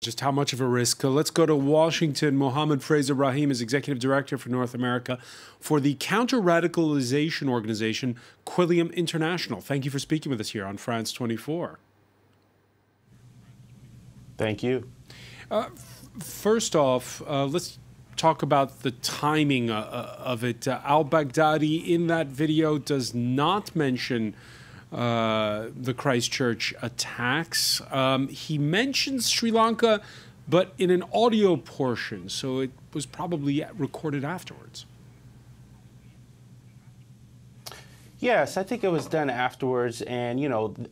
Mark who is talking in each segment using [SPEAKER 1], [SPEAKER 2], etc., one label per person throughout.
[SPEAKER 1] Just how much of a risk. Let's go to Washington. Mohammed Fraser-Rahim is Executive Director for North America for the counter-radicalization organization Quilliam International. Thank you for speaking with us here on France 24.
[SPEAKER 2] Thank you.
[SPEAKER 1] First off, let's talk about the timing of it. Al-Baghdadi in that video does not mention the Christchurch attacks. He mentions Sri Lanka, but in an audio portion, so it was probably recorded afterwards.
[SPEAKER 2] Yes, I think it was done afterwards, and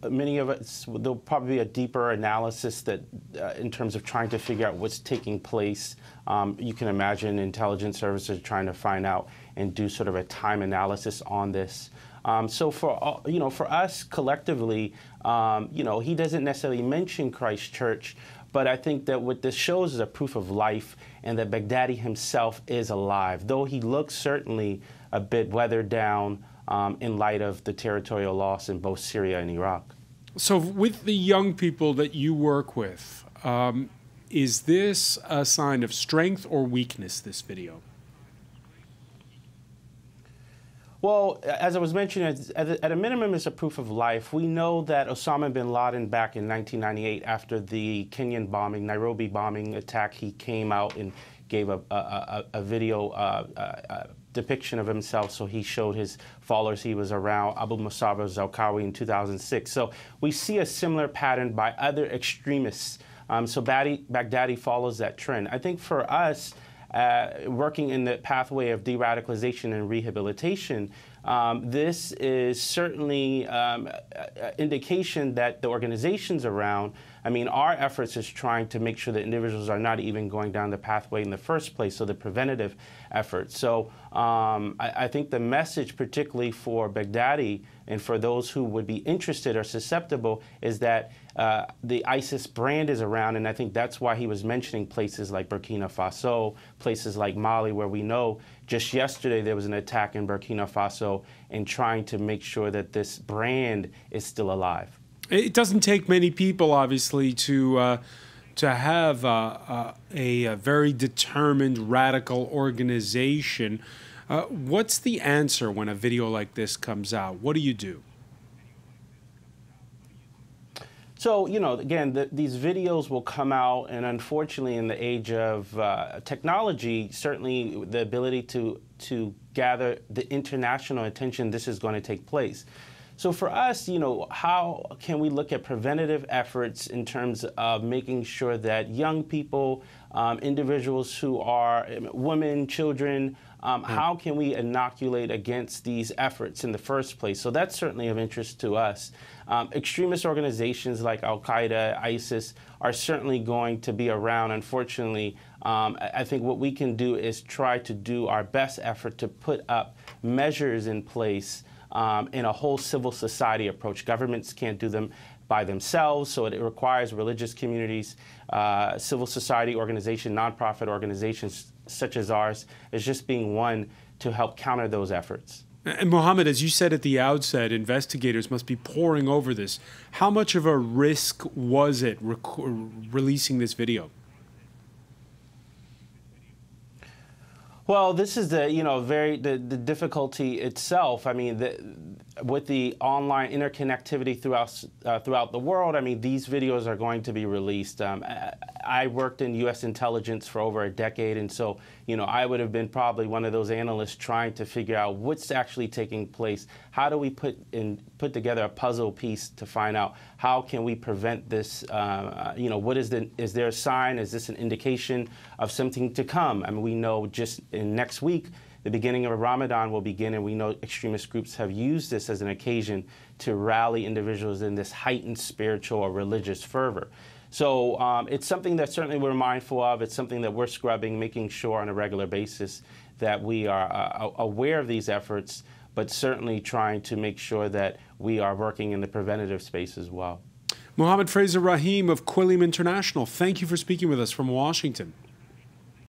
[SPEAKER 2] many of us, there'll probably be a deeper analysis that, in terms of trying to figure out what's taking place. You can imagine intelligence services trying to find out and do sort of a time analysis on this. So for us collectively, he doesn't necessarily mention Christchurch, but I think that what this shows is a proof of life, and that Baghdadi himself is alive, though he looks certainly a bit weathered down in light of the territorial loss in both Syria and Iraq.
[SPEAKER 1] So with the young people that you work with, is this a sign of strength or weakness, this video?
[SPEAKER 2] Well, as I was mentioning, at a minimum, it's a proof of life. We know that Osama bin Laden, back in 1998, after the Kenyan bombing, Nairobi bombing attack, he came out and gave a video depiction of himself. So he showed his followers he was around Abu Musab al-Zarqawi in 2006. So we see a similar pattern by other extremists. So Baghdadi follows that trend. I think for us, working in the pathway of de-radicalization and rehabilitation, this is certainly an indication that the organizations around, our efforts is trying to make sure that individuals are not even going down the pathway in the first place, so the preventative efforts. So I think the message, particularly for Baghdadi and for those who would be interested or susceptible, is that the ISIS brand is around, and I think that's why he was mentioning places like Burkina Faso, places like Mali, where we know just yesterday there was an attack in Burkina Faso, and trying to make sure that this brand is still alive.
[SPEAKER 1] It doesn't take many people, obviously, to have a very determined radical organization. What's the answer when a video like this comes out? What do you do?
[SPEAKER 2] So, again, these videos will come out, and unfortunately, in the age of technology, certainly the ability to gather the international attention, this is going to take place. So for us, how can we look at preventative efforts in terms of making sure that young people, individuals who are women, children, how can we inoculate against these efforts in the first place? So that's certainly of interest to us. Extremist organizations like Al-Qaeda, ISIS are certainly going to be around. Unfortunately, I think what we can do is try to do our best effort to put up measures in place in a whole civil society approach. Governments can't do them by themselves, so it requires religious communities, civil society organizations, nonprofit organizations such as ours, as just being one to help counter those efforts.
[SPEAKER 1] And Mohammed, as you said at the outset, investigators must be poring over this. How much of a risk was it releasing this video?
[SPEAKER 2] Well, this is the difficulty itself. With the online interconnectivity throughout the world, these videos are going to be released. I worked in U.S. intelligence for over a decade, and so I would have been probably one of those analysts trying to figure out what's actually taking place. How do we put together a puzzle piece to find out how can we prevent this? Is there a sign? Is this an indication of something to come? We know just in next week, the beginning of Ramadan will begin, and we know extremist groups have used this as an occasion to rally individuals in this heightened spiritual or religious fervor. So it's something that certainly we're mindful of. It's something that we're scrubbing, making sure on a regular basis that we are aware of these efforts, but certainly trying to make sure that we are working in the preventative space as well.
[SPEAKER 1] Mohammed Fraser-Rahim of Quilliam International, thank you for speaking with us from Washington.